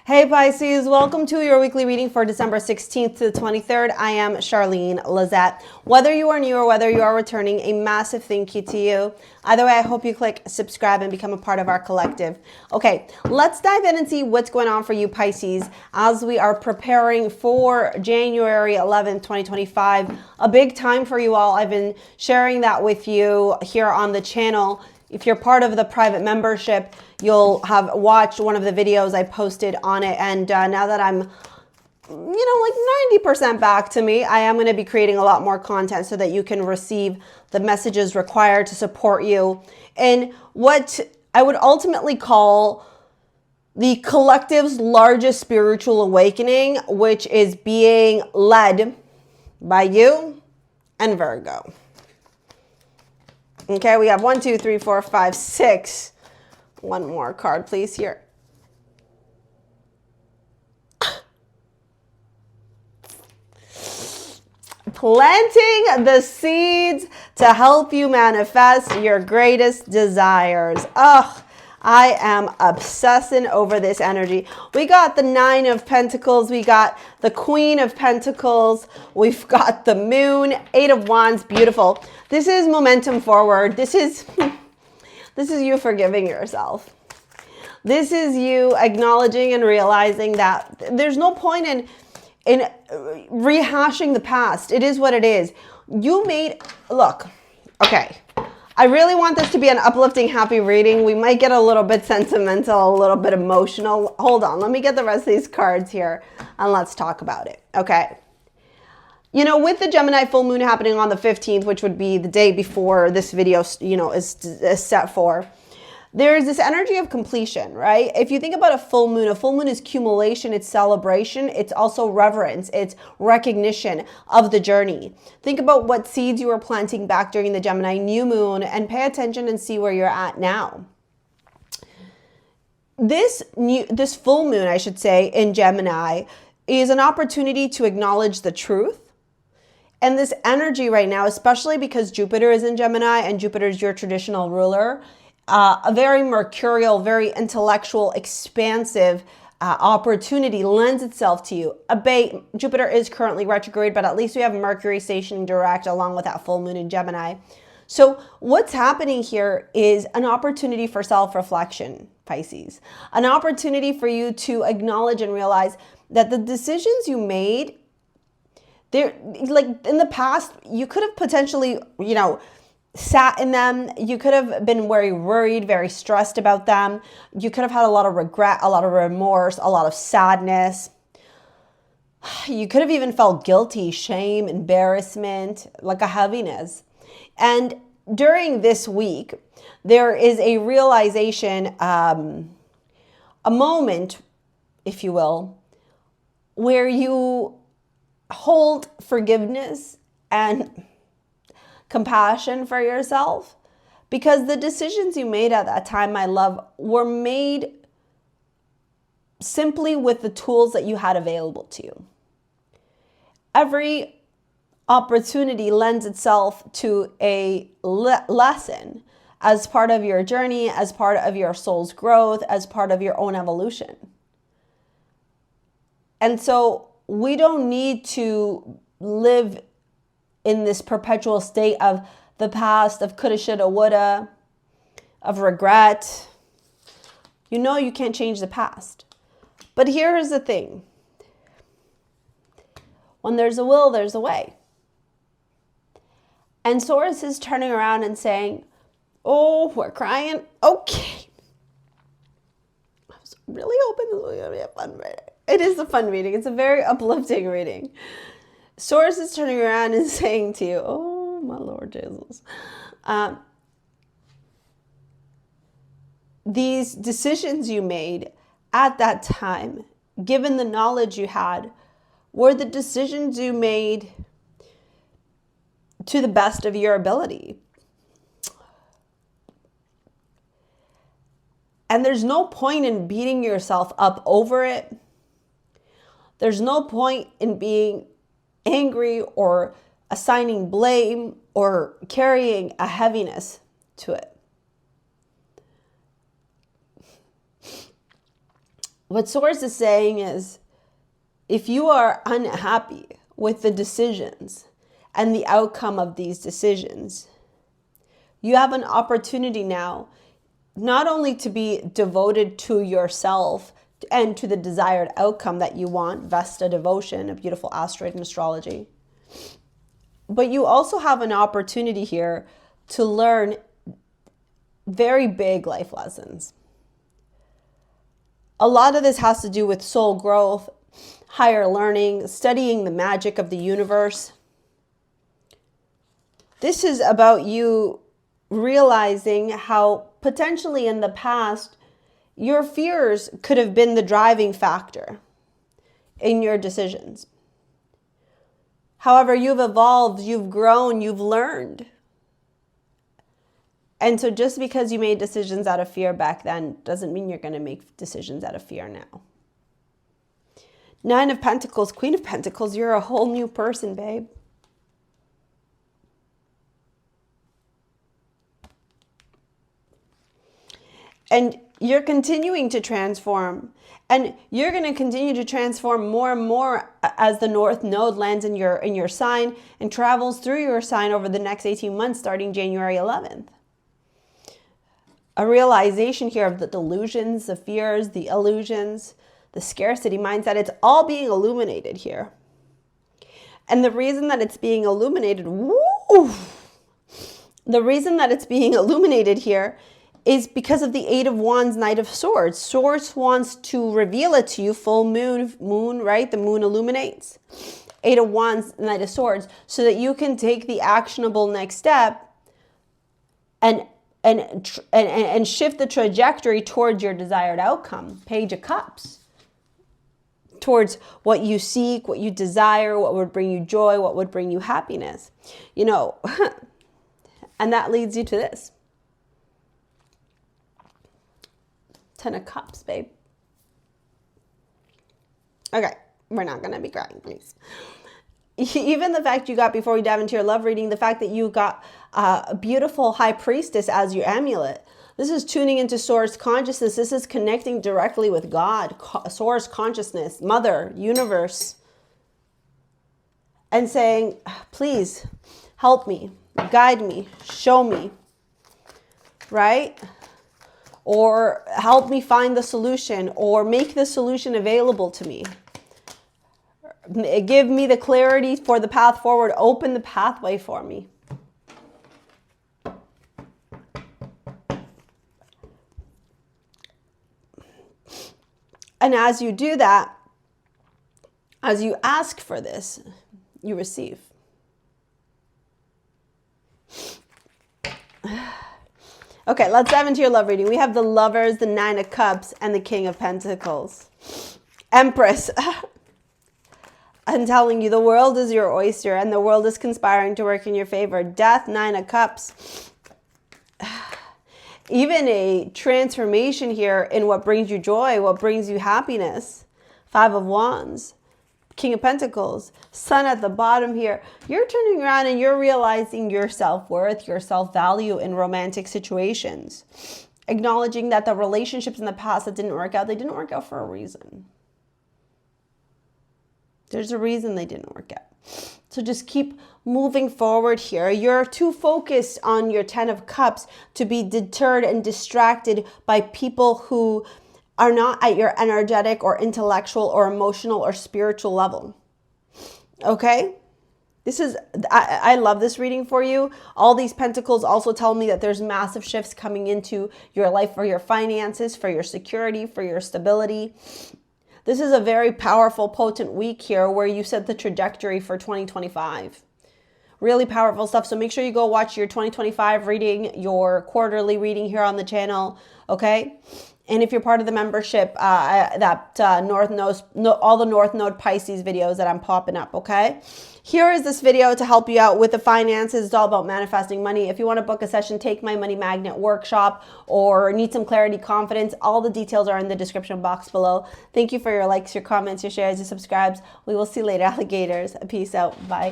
Hey Pisces, welcome to your weekly reading for December 16th to the 23rd. I am Charlene, Lizette. Whether you are new or whether you are returning, a massive thank you to you. Either way, I hope you click subscribe and become a part of our collective. Okay, let's dive in and see what's going on for you Pisces as we are preparing for January 11th, 2025. A big time for you all. I've been sharing that with you here on the channel. If you're part of the private membership, you'll have watched one of the videos I posted on it. And now that I'm, like 90% back to me, I am going to be creating a lot more content so that you can receive the messages required to support you in what I would ultimately call the collective's largest spiritual awakening, which is being led by you and Virgo. Okay, we have 1, 2, 3, 4, 5, 6. One more card, please, here. Planting the seeds to help you manifest your greatest desires. Ugh, I am obsessing over this energy. We got the 9 of Pentacles. We got the Queen of Pentacles. We've got the Moon, 8 of Wands. Beautiful. This is momentum forward. This is you forgiving yourself. This is you acknowledging and realizing that there's no point in rehashing the past. It is what it is. Look, okay. I really want this to be an uplifting, happy reading. We might get a little bit sentimental, a little bit emotional. Hold on, let me get the rest of these cards here and let's talk about it, okay? You know, with the Gemini full moon happening on the 15th, which would be the day before this video, is set for, there's this energy of completion, right? If you think about a full moon is accumulation, it's celebration, it's also reverence, it's recognition of the journey. Think about what seeds you were planting back during the Gemini new moon and pay attention and see where you're at now. This full moon, I should say, in Gemini is an opportunity to acknowledge the truth. And this energy right now, especially because Jupiter is in Gemini and Jupiter is your traditional ruler, a very mercurial, very intellectual, expansive opportunity lends itself to you. Jupiter is currently retrograde, but at least we have Mercury stationing direct along with that full moon in Gemini. So what's happening here is an opportunity for self-reflection, Pisces. An opportunity for you to acknowledge and realize that the decisions you made, like in the past, you could have potentially, sat in them. You could have been very worried, very stressed about them. You could have had a lot of regret, a lot of remorse, a lot of sadness. You could have even felt guilty, shame, embarrassment, like a heaviness. And during this week, there is a realization, a moment, if you will, where you hold forgiveness and compassion for yourself, because the decisions you made at that time, my love, were made simply with the tools that you had available to you. Every opportunity lends itself to a lesson as part of your journey, as part of your soul's growth, as part of your own evolution. And so we don't need to live in this perpetual state of the past, of coulda, shoulda, woulda, of regret. You know you can't change the past. But here's the thing. When there's a will, there's a way. And Source is turning around and saying, oh, we're crying. Okay. I was really hoping this was going to be a fun reading. It is a fun reading. It's a very uplifting reading. Source is turning around and saying to you, oh, my Lord Jesus. These decisions you made at that time, given the knowledge you had, were the decisions you made to the best of your ability. And there's no point in beating yourself up over it. There's no point in being angry or assigning blame or carrying a heaviness to it. what Source is saying is, if you are unhappy with the decisions and the outcome of these decisions, you have an opportunity now not only to be devoted to yourself and to the desired outcome that you want, Vesta devotion, a beautiful asteroid in astrology, but you also have an opportunity here to learn very big life lessons. A lot of this has to do with soul growth, higher learning, studying the magic of the universe. This is about you realizing how potentially in the past, your fears could have been the driving factor in your decisions. However, you've evolved, you've grown, you've learned. And so just because you made decisions out of fear back then doesn't mean you're going to make decisions out of fear now. Nine of Pentacles, Queen of Pentacles, you're a whole new person, babe. And you're continuing to transform. And you're going to continue to transform more and more as the North Node lands in your sign and travels through your sign over the next 18 months, starting January 11th. A realization here of the delusions, the fears, the illusions, the scarcity mindset. It's all being illuminated here. And the reason that it's being illuminated, the reason that it's being illuminated here is because of the Eight of Wands, Knight of Swords. Source wants to reveal it to you. Full moon, right? The moon illuminates. Eight of Wands, Knight of Swords, so that you can take the actionable next step and shift the trajectory towards your desired outcome. Page of Cups. Towards what you seek, what you desire, what would bring you joy, what would bring you happiness. You know, and that leads you to this. Ten of Cups, babe. Okay, we're not going to be crying, please. Even the fact you got, before we dive into your love reading, the fact that you got a beautiful High Priestess as your amulet. This is tuning into Source consciousness. This is connecting directly with God, Source consciousness, Mother, Universe. And saying, please help me, guide me, show me, right? Or help me find the solution, or make the solution available to me. Give me the clarity for the path forward. Open the pathway for me. And as you do that, as you ask for this, you receive. Okay, let's dive into your love reading. We have the Lovers, the Nine of Cups, and the King of Pentacles. Empress. I'm telling you, the world is your oyster, and the world is conspiring to work in your favor. Death, Nine of Cups. Even a transformation here in what brings you joy, what brings you happiness. Five of Wands. King of Pentacles, Sun at the bottom here. You're turning around and you're realizing your self-worth, your self-value in romantic situations. Acknowledging that the relationships in the past that didn't work out, they didn't work out for a reason. There's a reason they didn't work out. So just keep moving forward here. You're too focused on your Ten of Cups to be deterred and distracted by people who are not at your energetic or intellectual or emotional or spiritual level. Okay? This is, I love this reading for you. All these pentacles also tell me that there's massive shifts coming into your life for your finances, for your security, for your stability. This is a very powerful, potent week here where you set the trajectory for 2025. Really powerful stuff. So make sure you go watch your 2025 reading, your quarterly reading here on the channel. Okay? And if you're part of the membership, North Node, all the North Node Pisces videos that I'm popping up, okay? Here is this video to help you out with the finances. It's all about manifesting money. If you want to book a session, take my Money Magnet workshop, or need some clarity, confidence, all the details are in the description box below. Thank you for your likes, your comments, your shares, your subscribes. We will see you later, alligators. Peace out. Bye.